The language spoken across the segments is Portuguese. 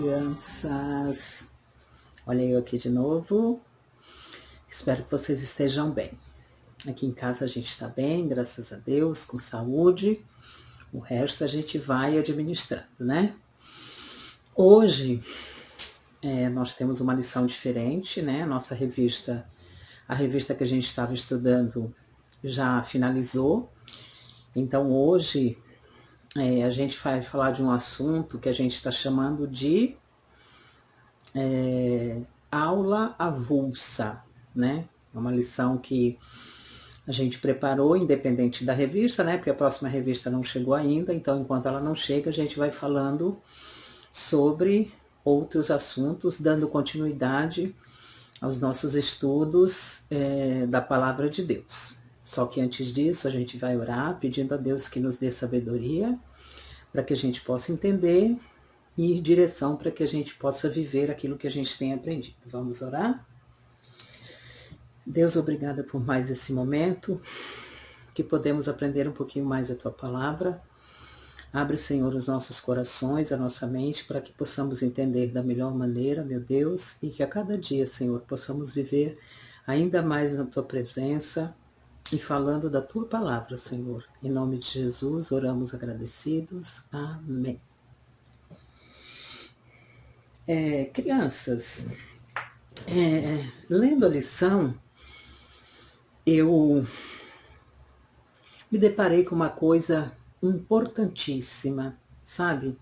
crianças! Olha eu aqui de novo. Espero que vocês estejam bem. Aqui em casa a gente está bem, graças a Deus, com saúde. O resto a gente vai administrando, né? Hoje nós temos uma lição diferente, né? A revista que a gente estava estudando já finalizou. Então hoje a gente vai falar de um assunto que a gente está chamando de aula avulsa, né? É uma lição que a gente preparou independente da revista, né? Porque a próxima revista não chegou ainda, então enquanto ela não chega, a gente vai falando sobre outros assuntos, dando continuidade aos nossos estudos da Palavra de Deus. Só que antes disso, a gente vai orar pedindo a Deus que nos dê sabedoria para que a gente possa entender e direção para que a gente possa viver aquilo que a gente tem aprendido. Vamos orar? Deus, obrigada por mais esse momento, que podemos aprender um pouquinho mais da Tua Palavra. Abre, Senhor, os nossos corações, a nossa mente, para que possamos entender da melhor maneira, meu Deus, e que a cada dia, Senhor, possamos viver ainda mais na Tua presença e falando da Tua Palavra, Senhor. Em nome de Jesus, oramos agradecidos. Amém. Crianças, lendo a lição, eu me deparei com uma coisa importantíssima, sabe?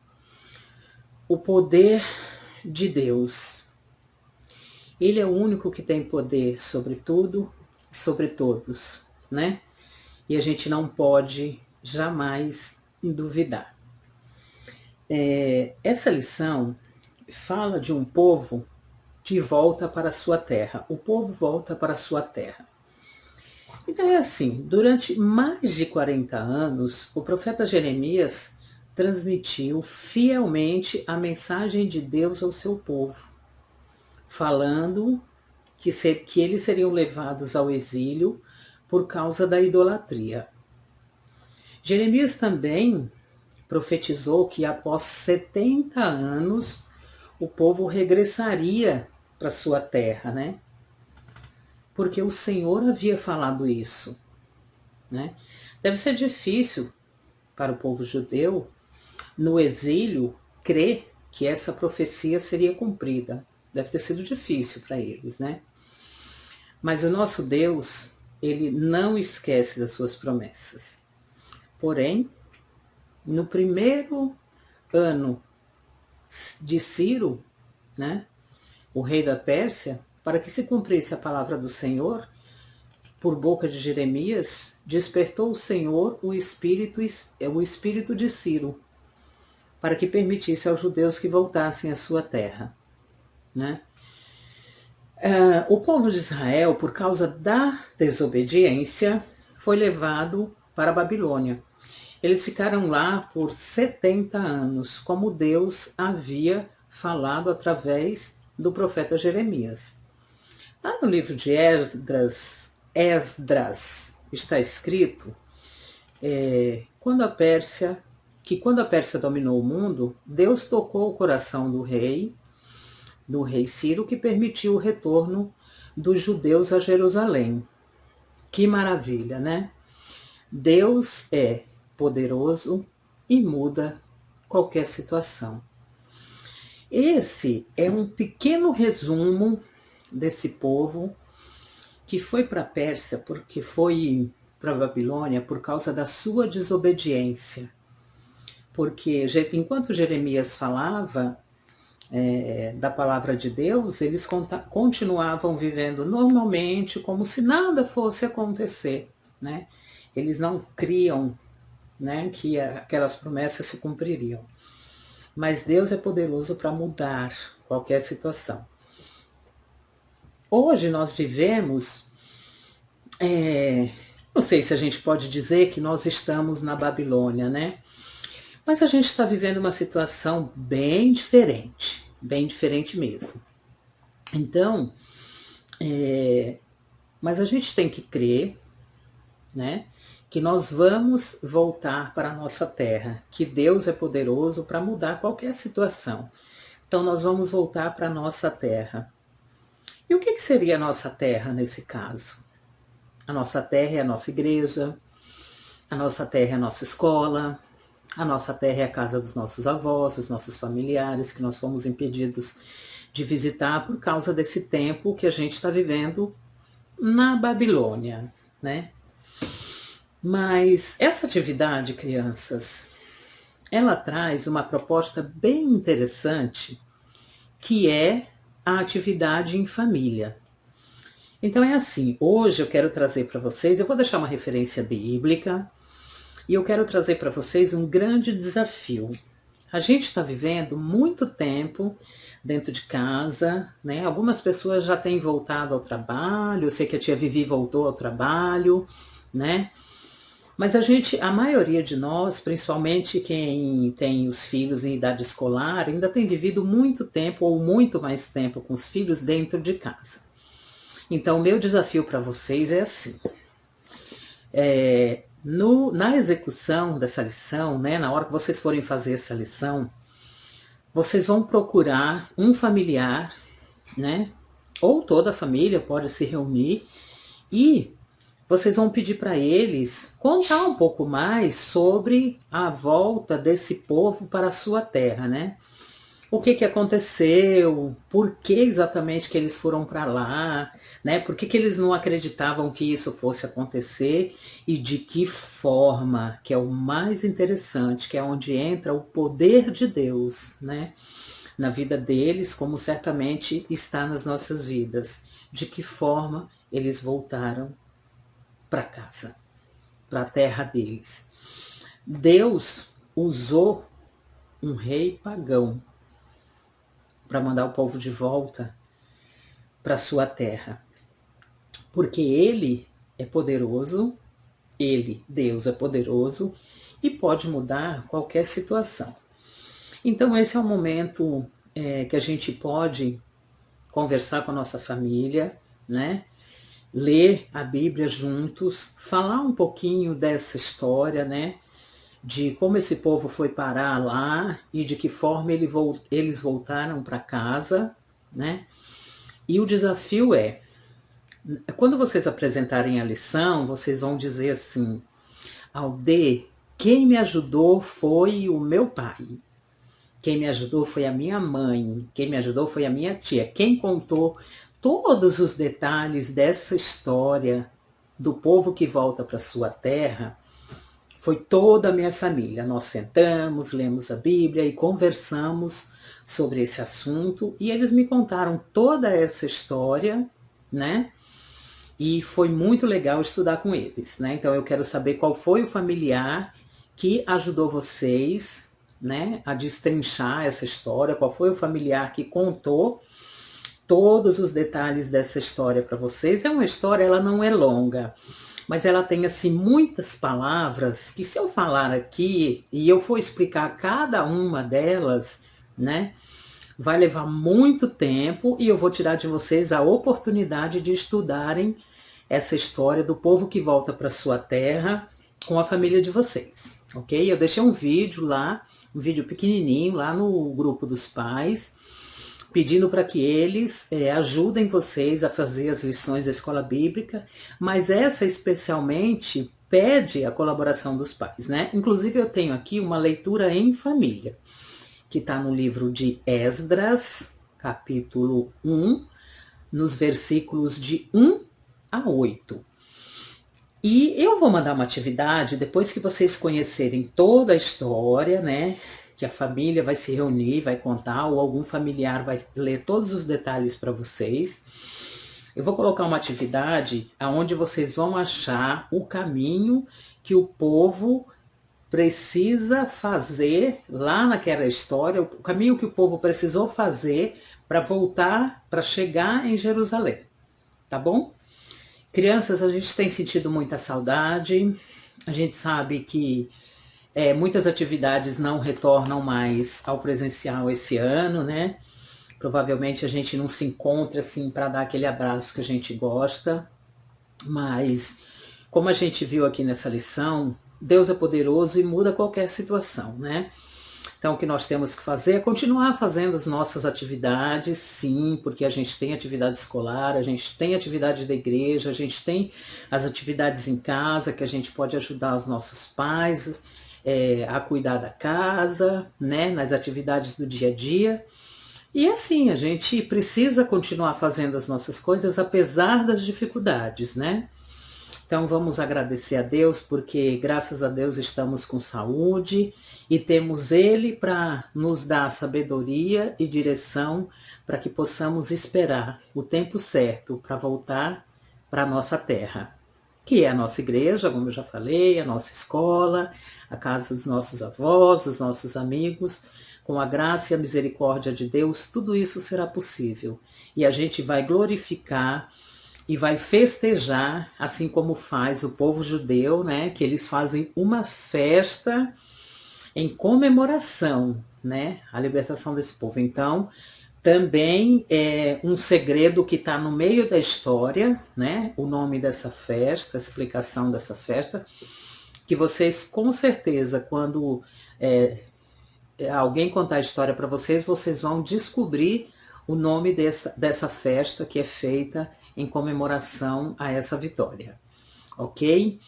O poder de Deus. Ele é o único que tem poder sobre tudo e sobre todos, né? E a gente não pode jamais duvidar. Essa lição fala de um povo que volta para a sua terra. O povo volta para a sua terra. Então é assim, durante mais de 40 anos, o profeta Jeremias transmitiu fielmente a mensagem de Deus ao seu povo, falando que eles seriam levados ao exílio por causa da idolatria. Jeremias também profetizou que após 70 anos o povo regressaria para sua terra, né? Porque o Senhor havia falado isso, né? Deve ser difícil para o povo judeu, no exílio, crer que essa profecia seria cumprida. Deve ter sido difícil para eles, né? Mas o nosso Deus, ele não esquece das suas promessas. Porém, no primeiro ano de Ciro, né, o rei da Pérsia, para que se cumprisse a palavra do Senhor, por boca de Jeremias, despertou o Senhor o espírito de Ciro, para que permitisse aos judeus que voltassem à sua terra, né? O povo de Israel, por causa da desobediência, foi levado para a Babilônia. Eles ficaram lá por 70 anos, como Deus havia falado através do profeta Jeremias. Lá no livro de Esdras está escrito quando a Pérsia dominou o mundo, Deus tocou o coração do rei Ciro, que permitiu o retorno dos judeus a Jerusalém. Que maravilha, né? Deus é poderoso e muda qualquer situação. Esse é um pequeno resumo desse povo que foi para a Pérsia, porque foi para a Babilônia por causa da sua desobediência. Porque enquanto Jeremias falava da palavra de Deus, eles continuavam vivendo normalmente, como se nada fosse acontecer, né? Eles não criam, né, que aquelas promessas se cumpririam. Mas Deus é poderoso para mudar qualquer situação. Hoje nós vivemos, não sei se a gente pode dizer que nós estamos na Babilônia, né? Mas a gente está vivendo uma situação bem diferente mesmo. Então, mas a gente tem que crer, né, que nós vamos voltar para a nossa terra, que Deus é poderoso para mudar qualquer situação. Então nós vamos voltar para a nossa terra. E o que seria a nossa terra nesse caso? A nossa terra é a nossa igreja, a nossa terra é a nossa escola, a nossa terra é a casa dos nossos avós, dos nossos familiares, que nós fomos impedidos de visitar por causa desse tempo que a gente está vivendo na Babilônia, né? Mas essa atividade, crianças, ela traz uma proposta bem interessante, que é a atividade em família. Então é assim, hoje eu quero trazer para vocês, eu vou deixar uma referência bíblica, e eu quero trazer para vocês um grande desafio. A gente está vivendo muito tempo dentro de casa, né? Algumas pessoas já têm voltado ao trabalho, eu sei que a tia Vivi voltou ao trabalho, né? Mas a maioria de nós, principalmente quem tem os filhos em idade escolar, ainda tem vivido muito tempo ou muito mais tempo com os filhos dentro de casa. Então, o meu desafio para vocês é assim. Na execução dessa lição, né, na hora que vocês forem fazer essa lição, vocês vão procurar um familiar, né, ou toda a família pode se reunir e vocês vão pedir para eles contar um pouco mais sobre a volta desse povo para a sua terra, né? O que aconteceu, por que exatamente que eles foram para lá, né? Por que eles não acreditavam que isso fosse acontecer e de que forma, que é o mais interessante, que é onde entra o poder de Deus, né? Na vida deles, como certamente está nas nossas vidas. De que forma eles voltaram para casa, para a terra deles. Deus usou um rei pagão para mandar o povo de volta para sua terra. Porque ele é poderoso, Deus é poderoso e pode mudar qualquer situação. Então esse é o momento que a gente pode conversar com a nossa família, né? Ler a Bíblia juntos, falar um pouquinho dessa história, né? De como esse povo foi parar lá e de que forma eles voltaram para casa, né? E o desafio quando vocês apresentarem a lição, vocês vão dizer assim, Alde, quem me ajudou foi o meu pai, quem me ajudou foi a minha mãe, quem me ajudou foi a minha tia, quem contou todos os detalhes dessa história do povo que volta para sua terra foi toda a minha família. Nós sentamos, lemos a Bíblia e conversamos sobre esse assunto e eles me contaram toda essa história, né? E foi muito legal estudar com eles, né? Então eu quero saber qual foi o familiar que ajudou vocês, né, a destrinchar essa história, qual foi o familiar que contou todos os detalhes dessa história para vocês. É uma história, ela não é longa, mas ela tem assim muitas palavras que se eu falar aqui e eu for explicar cada uma delas, né, vai levar muito tempo e eu vou tirar de vocês a oportunidade de estudarem essa história do povo que volta para sua terra com a família de vocês, ok? Eu deixei um vídeo lá, um vídeo pequenininho lá no grupo dos pais, pedindo para que eles ajudem vocês a fazer as lições da escola bíblica, mas essa especialmente pede a colaboração dos pais, né? Inclusive eu tenho aqui uma leitura em família, que está no livro de Esdras, capítulo 1, nos versículos de 1 a 8. E eu vou mandar uma atividade, depois que vocês conhecerem toda a história, né? Que a família vai se reunir, vai contar, ou algum familiar vai ler todos os detalhes para vocês. Eu vou colocar uma atividade onde vocês vão achar o caminho que o povo precisa fazer lá naquela história, o caminho que o povo precisou fazer para voltar, para chegar em Jerusalém, tá bom? Crianças, a gente tem sentido muita saudade, a gente sabe que muitas atividades não retornam mais ao presencial esse ano, né? Provavelmente a gente não se encontra assim para dar aquele abraço que a gente gosta, mas como a gente viu aqui nessa lição, Deus é poderoso e muda qualquer situação, né? Então, o que nós temos que fazer é continuar fazendo as nossas atividades, sim, porque a gente tem atividade escolar, a gente tem atividade da igreja, a gente tem as atividades em casa, que a gente pode ajudar os nossos pais a cuidar da casa, né, nas atividades do dia a dia. E assim, a gente precisa continuar fazendo as nossas coisas, apesar das dificuldades, né? Então vamos agradecer a Deus, porque graças a Deus estamos com saúde e temos Ele para nos dar sabedoria e direção para que possamos esperar o tempo certo para voltar para a nossa terra, que é a nossa igreja, como eu já falei, a nossa escola, a casa dos nossos avós, dos nossos amigos. Com a graça e a misericórdia de Deus, tudo isso será possível. E a gente vai glorificar e vai festejar, assim como faz o povo judeu, né? Que eles fazem uma festa em comemoração, né? A libertação desse povo. Então, também é um segredo que está no meio da história, né? O nome dessa festa, a explicação dessa festa, que vocês com certeza, quando alguém contar a história para vocês, vocês vão descobrir o nome dessa festa que é feita em comemoração a essa vitória, ok?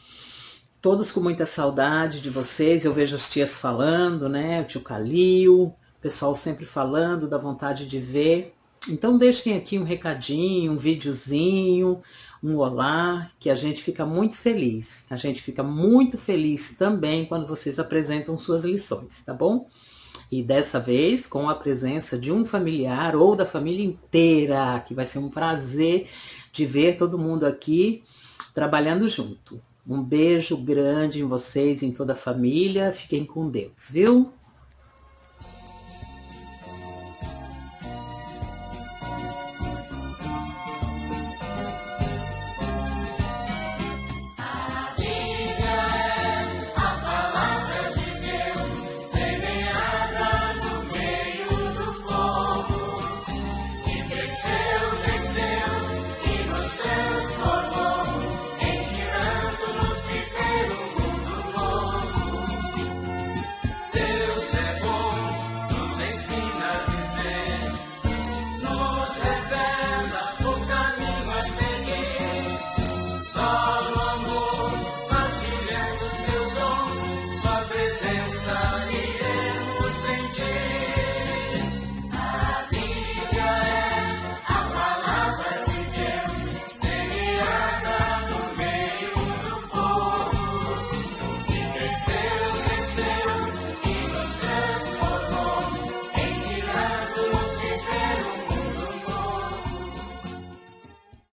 Todos com muita saudade de vocês, eu vejo as tias falando, né? O tio Calil, o pessoal sempre falando da vontade de ver. Então deixem aqui um recadinho, um videozinho, um olá, que a gente fica muito feliz. A gente fica muito feliz também quando vocês apresentam suas lições, tá bom? E dessa vez com a presença de um familiar ou da família inteira, que vai ser um prazer de ver todo mundo aqui trabalhando junto. Um beijo grande em vocês, em toda a família. Fiquem com Deus, viu?